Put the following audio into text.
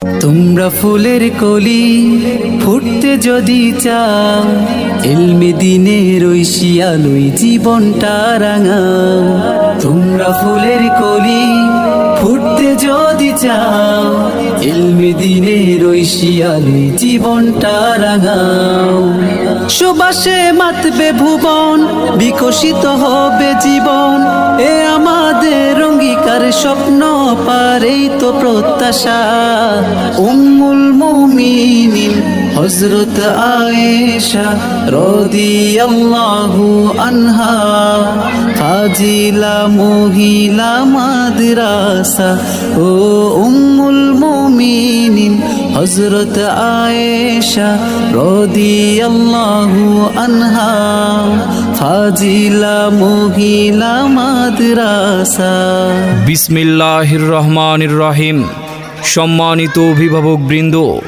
তোমরা ফুলের কলি ফুটতে যদি চাও, ইলমে দিনের ওই শিয়ালই জীবনটা রাঙাও। তোমরা ফুলের কলি ফুটতে যদি চাও, ইলমে দিনের ওই শিয়ালই জীবনটা রাঙাও। সুবাসে মাতবে ভুবন, বিকশিত হবে জীবন, এ আমাদের অঙ্গীকার স্বপ্ন পারেই তো প্রত্যাশা। উম্মুল মুমিনিন হযরত আয়েশা রাদিয়াল্লাহু আনহা, ফাজিলা মহিলা মাদ্রাসা। ও উম্মুল মুমিনিন হযরত আয়েশা রাদিয়াল্লাহু আনহা, ফাজিলা মহিলা মাদ্রাসা। বিসমিল্লাহির রহমানির রহিম। সম্মানিত অভিভাবক বৃন্দ,